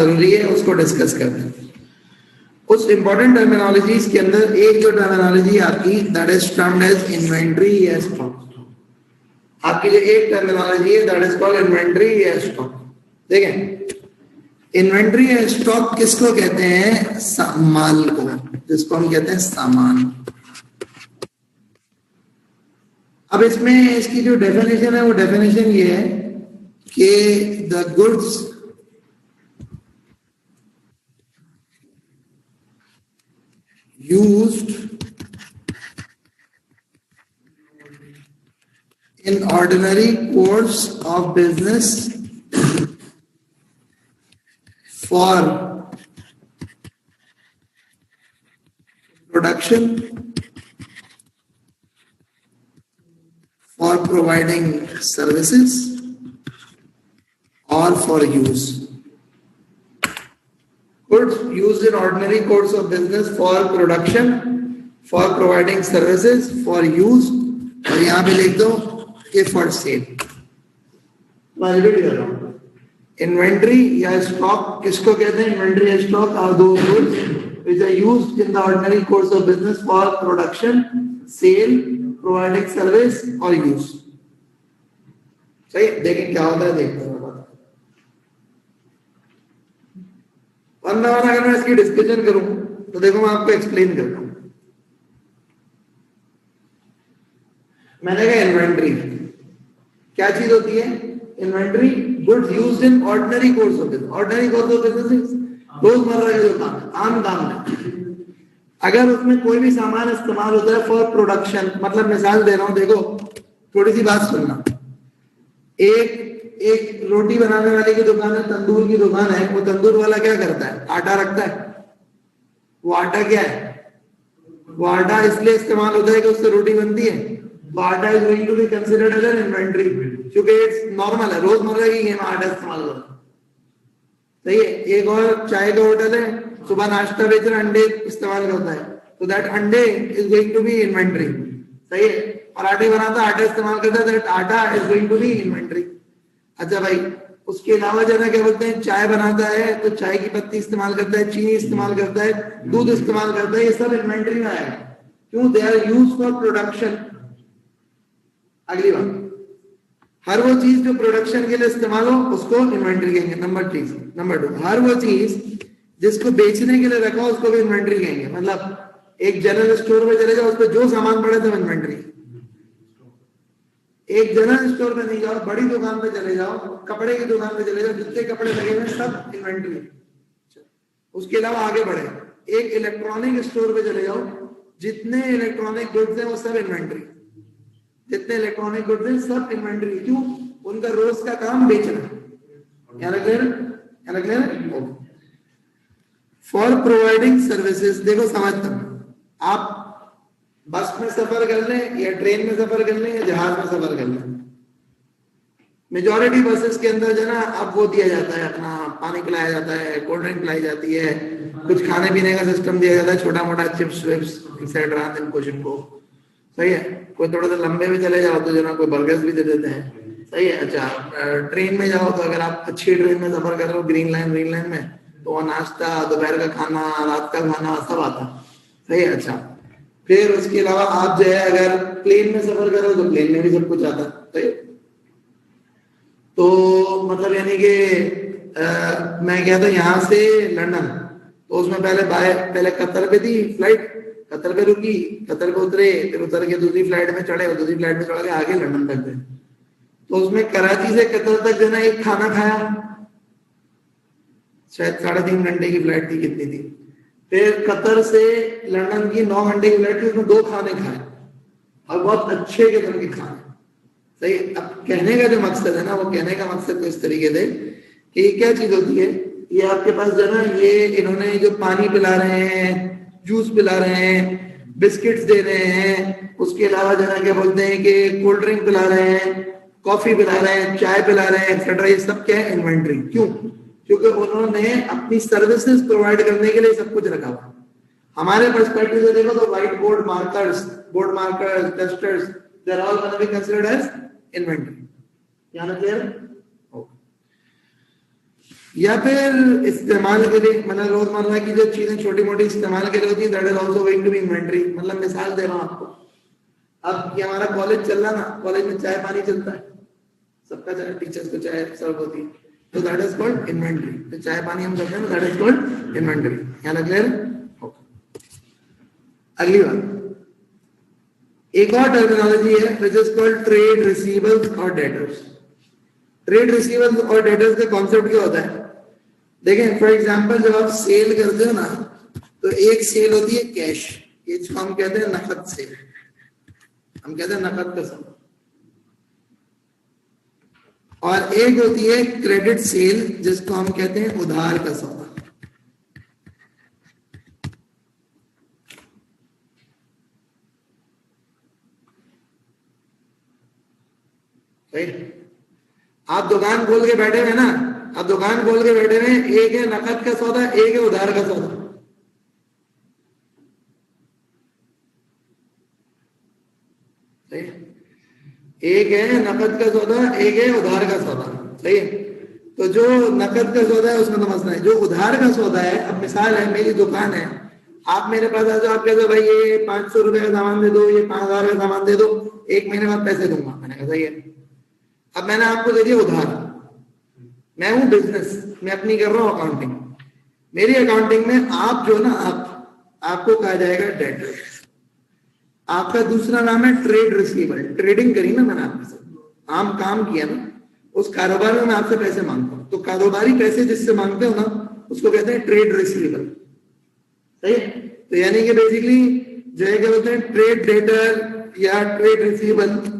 जरूरी है उसको डिस्कस करते हैं। उस इंपॉर्टेंट टर्मिनोलॉजीज के अंदर एक जो टर्मिनोलॉजी आपकी that is termed as inventory या स्टॉक। आपकी जो एक टर्मिनोलॉजी है दैट इज कॉल्ड इन्वेंट्री या स्टॉक। देखें, इन्वेंट्री या स्टॉक किसको कहते हैं? माल को, जिसको हम कहते हैं सामान। अब इसमें इसकी जो डेफिनेशन है वो डेफिनेशन ये है कि the goods used in ordinary course of business for production, for providing services, or for use. Goods used in ordinary course of business for production, for providing services, for use, और यहाँ पे लिख दो कि for sale। मैं repeat कर रहा हूँ, इन्वेंट्री या स्टॉक किसको कहते हैं? इन्वेंट्री या stock are those goods which are used in the ordinary course of business for production, sale, providing service or use। सही, देखें क्या होता है, देखते हैं। अगर मैं इसकी डिस्कशन करूं तो देखो मैं आपको एक्सप्लेन करता हूं। मैंने कहा इन्वेंट्री क्या चीज होती है? Inventory goods used in ordinary course of business. Ordinary course of business रोजमर्रा का जो काम है, आम काम है। अगर उसमें कोई भी सामान इस्तेमाल होता है फॉर प्रोडक्शन, मतलब मिसाल दे रहा हूं, देखो थोड़ी सी बात सुनना। एक रोटी बनाने वाले की दुकान है, तंदूर की दुकान है। वो तंदूर वाला क्या करता है? आटा रखता है। वो आटा क्या है? वो आटा इसलिए इस्तेमाल होता है कि उससे रोटी बनती है। वो atta is going to be considered as an inventory, क्योंकि इट्स नॉर्मल है, रोजमर्रा की गेम आटा इस्तेमाल करना। सही है। एक और चाय का होटल है, सुबह नाश्ता बेच रहा, अंडे इस्तेमाल करता है, तो दैट अंडे is going to be inventory. सही है। पराठे बनाता, आटा इस्तेमाल करता है, that atta is going to be inventory. अच्छा भाई, उसके अलावा जो है क्या बोलते हैं, चाय बनाता है तो चाय की पत्ती इस्तेमाल करता है, चीनी इस्तेमाल करता है, दूध इस्तेमाल करता है, ये सब इन्वेंट्री में आएगा। क्यों? They are used for production. अगली बात, हर वो चीज जो प्रोडक्शन के लिए इस्तेमाल हो उसको इन्वेंट्री कहेंगे। नंबर 2, हर वो चीज जिसको बेचने के लिए रखा हो उसको भी इन्वेंट्री कहेंगे। मतलब एक जनरल स्टोर में चले जाओ, उस पर जो सामान पड़े तो इन्वेंट्री। एक जनरल स्टोर में नहीं जाओ, बड़ी दुकान पे चले जाओ, कपड़े की दुकान पे चले जाओ, जितने कपड़े लगे हुए सब इन्वेंट्री। उसके अलावा आगे बढ़े, एक इलेक्ट्रॉनिक स्टोर पे चले जाओ, जितने इलेक्ट्रॉनिक गुड्स हैं वो सब इन्वेंट्री। जितने इलेक्ट्रॉनिक गुड्स हैं सब इन्वेंट्री। क्यों? उनका रोज का काम बेचना। फॉर प्रोवाइडिंग सर्विसेज, देखो समझता हूं, आप बस में सफर कर लें या ट्रेन में सफर कर लें या जहाज में सफर कर लें, मेजॉरिटी बसेस के अंदर जो ना अब वो दिया जाता है, अपना पानी पिलाया जाता है, कोल्ड ड्रिंक पिलाई जाती है, कुछ खाने पीने का सिस्टम दिया जाता है, छोटा मोटा चिप्स विप्स एक्सेट्रा कुछ इनको। सही है। कोई थोड़ा सा लंबे में चले जाओ तो जो ना कोई बर्गर्स भी दे देते हैं। सही है। अच्छा, ट्रेन में जाओ तो अगर आप अच्छी ट्रेन में सफर कर रहे हो, ग्रीन लाइन में, तो नाश्ता, दोपहर का खाना, रात का खाना सब आता। सही है। अच्छा, फिर उसके अलावा आप जो है अगर प्लेन में सफर करो तो प्लेन में भी सब कुछ आता है। तो मतलब यानी कि मैं गया था यहाँ से लंदन, तो उसमें पहले कतर पे थी फ्लाइट, कतर पे रुकी, कतर पे उतरे, फिर उतर के दूसरी फ्लाइट में चढ़े, दूसरी फ्लाइट में चढ़ के आगे लंदन तक गए। तो उसमें कराची से कतर तक जो ना एक खाना खाया, शायद 3.5 घंटे की फ्लाइट थी, कितनी थी। फिर कतर से लंदन की 9 घंटे की फ्लाइट थी, उसमें 2 खाने खाए और बहुत अच्छे किस्म के खाने। सही। अब कहने का जो मकसद है ना, वो कहने का मकसद इस तरीके से कि ये क्या चीज होती है, ये आपके पास जो ना, ये इन्होंने जो पानी पिला रहे हैं, जूस पिला रहे हैं, बिस्किट्स दे रहे हैं, उसके अलावा जो ना क्या बोलते हैं कि कोल्ड ड्रिंक पिला रहे हैं, कॉफी पिला रहे हैं, चाय पिला रहे हैं, एक्सेट्रा, ये सब क्या है? इन्वेंट्री। क्यों? क्योंकि उन्होंने अपनी सर्विसेज प्रोवाइड करने के लिए सब कुछ रखा हुआ। हमारे पर्सपेक्टिव से देखो तो white board markers, dusters, they are all gonna be considered as inventory. यहाँ क्लियर? या फिर इस्तेमाल के लिए, मतलब रोजमर्रा की जो चीजें छोटी मोटी इस्तेमाल के लिए होती है, that is also going to be inventory. मतलब मिसाल दे रहा हूं आपको, अब ये हमारा कॉलेज चल रहा ना, कॉलेज में चाय पानी चलता है, सबका चाय, टीचर्स को चाय सर्व होती है, तो दैट इज कॉल्ड इन्वेंटरी। तो चाय पानी हम करते हैं, दैट इज कॉल्ड इन्वेंटरी। यहाँ लग क्लियर? अगली बात, एक और टर्मिनोलॉजी है which is called trade receivables और डेटर्स। ट्रेड रिसीवेबल्स और डेटर्स का कॉन्सेप्ट क्या होता है? देखें, फॉर एग्जांपल जब आप सेल करते हो ना, तो एक सेल होती है कैश, ये जो हम कहते हैं नकद सेल, हम कहते हैं नकद का सौदा, और एक होती है क्रेडिट सेल जिसको हम कहते हैं उधार का सौदा। सही? आप दुकान खोल के बैठे हुए ना, आप दुकान खोल के बैठे हुए, एक है नकद का सौदा, एक है उधार का सौदा। सही? एक है नकद का सौदा, एक है उधार का सौदा। सही है? तो जो नकद का सौदा है उसमें समझना है। जो उधार का सौदा है, अब मिसाल है, मेरी दुकान है, आप मेरे पास आ जाओ, आप कहते हो भाई ये 500 रुपए का सामान दे दो, ये 5000 का सामान दे दो, 1 महीने बाद पैसे दूंगा। मैंने कहा सही है। अब मैंने आपको दे दिया उधार, मैं हूं बिजनेस, मैं अपनी कर रहा हूं अकाउंटिंग, मेरी अकाउंटिंग में आप जो ना, आपको कहा जाएगा डेटर। आपका दूसरा नाम है ट्रेड रिसीवेबल। ट्रेडिंग करी ना मैंने आपके साथ, आम काम किया ना, उस कारोबार में मैं आपसे पैसे मांगता हूं, तो कारोबारी पैसे जिससे मांगते हो ना, उसको कहते हैं ट्रेड रिसीवेबल। सही है? तो यानी कि बेसिकली जो है क्या बोलते हैं, ट्रेड डेटर या ट्रेड रिसीवेबल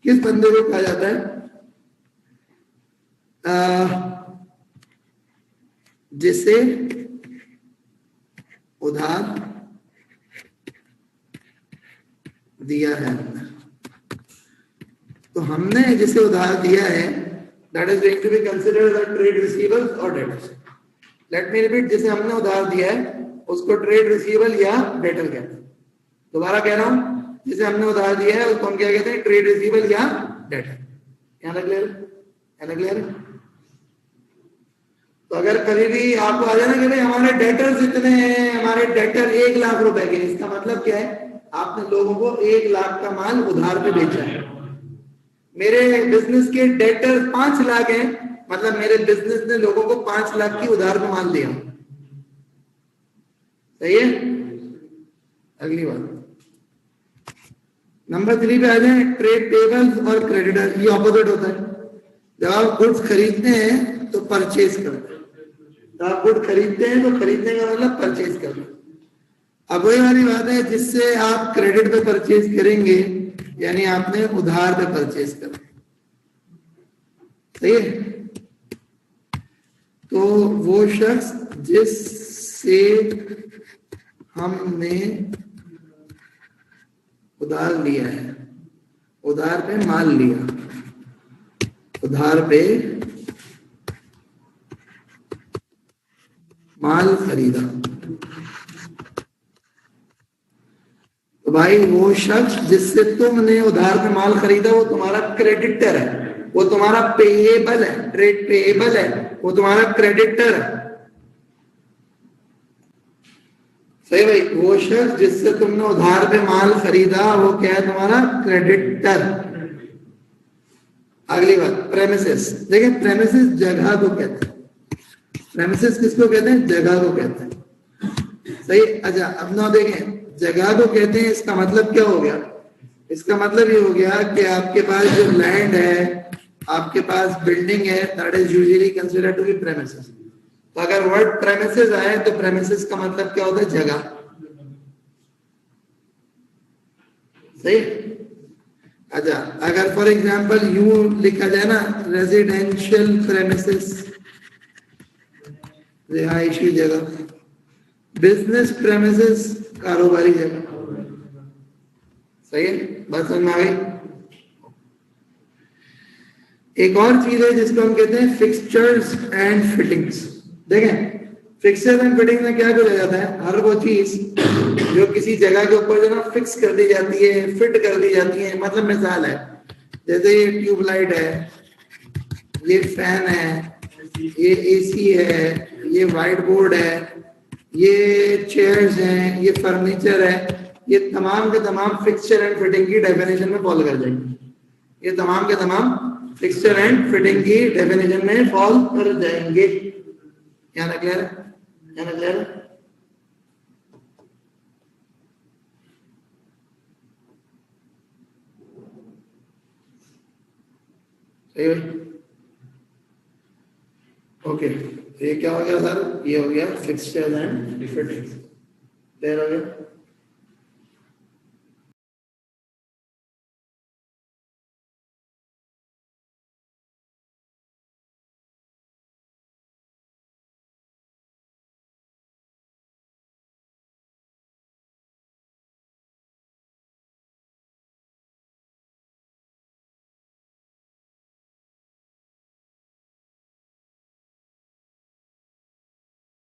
किस बंदे को कहा जाता है? जिसे उधार दिया है। तो हमने जिसे उधार दिया है, that is going to be considered the trade receivables और डेटर्स। लेट मी रिपीट, जिसे हमने उधार दिया है उसको ट्रेड रिसीवेबल या डेटर कहते हैं। दोबारा कह रहा हूं, जिसे हमने उधार दिया है उसको हम क्या कहते हैं? ट्रेड रिसीवेबल या डेटर। यहाँ तक क्लियर? यहाँ तक क्लियर? तो अगर कभी भी आपको आ जाए ना कि भाई हमारे डेटर्स इतने हैं, हमारे डेटर 1 लाख रुपए के, इसका मतलब क्या है? आपने लोगों को 1 लाख का माल उधार पे बेचा है। मेरे बिजनेस के डेटर 5 लाख हैं, मतलब मेरे बिजनेस ने लोगों को 5 लाख की उधार पे माल दिया। सही है? अगली बात, नंबर 3 पे आ जाए, ट्रेड पेबल्स और क्रेडिटर। ये ऑपोजिट होता है। जब आप गुड्स खरीदते हैं तो परचेज करते हैं, जब आप गुड खरीदते हैं तो खरीदने का मतलब परचेज करना। अब वही वाली बात है, जिससे आप क्रेडिट पे परचेज करेंगे, यानी आपने उधार पे परचेज करना। सही है? तो वो शख्स जिससे हमने उधार लिया है, उधार पे माल लिया, उधार पे माल खरीदा, तो भाई वो शख्स जिससे तुमने उधार पे माल खरीदा वो तुम्हारा क्रेडिटर है, वो तुम्हारा पेएबल है, ट्रेड पेएबल है, वो तुम्हारा क्रेडिटर है। सही भाई? वो शख्स जिससे तुमने उधार पे माल खरीदा वो क्या है? तुम्हारा क्रेडिटर। अगली बात, प्रेमिसेस। देखिए, प्रेमिसेस जगह को कहते हैं। प्रेमिसेस किसको कहते हैं? जगह को कहते हैं। सही? अच्छा, अब ना देखें, जगह को कहते हैं, इसका मतलब क्या हो गया? इसका मतलब ये हो गया कि आपके पास जो लैंड है, आपके पास बिल्डिंग है, that is usually considered to be premises. तो अगर वर्ड प्रेमिसेस आए तो प्रेमिसेस का मतलब क्या होता है? जगह। सही? अच्छा, अगर फॉर एग्जांपल यूं लिखा जाए ना, रेजिडेंशियल प्रेमिसेस, रिहायशी जगह, बिजनेस प्रेमिसेस, कारोबारी जगह। सही है? बात समझ में आ गई? एक और चीज है जिसको हम कहते हैं फिक्सचर्स एंड फिटिंग्स। देखें, फिक्सचर्स एंड फिटिंग्स में क्या किया जाता है? हर वो चीज जो किसी जगह के ऊपर जो ना फिक्स कर दी जाती है, फिट कर दी जाती है। मतलब मिसाल है, जैसे ये ट्यूबलाइट है, ये फैन है, ये एसी है, ये व्हाइट बोर्ड है, ये चेयर्स हैं, ये फर्नीचर है, ये तमाम के तमाम फिक्सचर एंड फिटिंग की डेफिनेशन में फॉल कर जाएंगे। ये तमाम के तमाम फिक्सचर एंड फिटिंग की डेफिनेशन में फॉल कर जाएंगे। क्या ना क्लियर है? क्या ना क्लियर है? सही भाई? ओके, ये क्या हो गया सर? ये हो गया फिक्सचर एंड फिटिंग। क्लियर हो गया?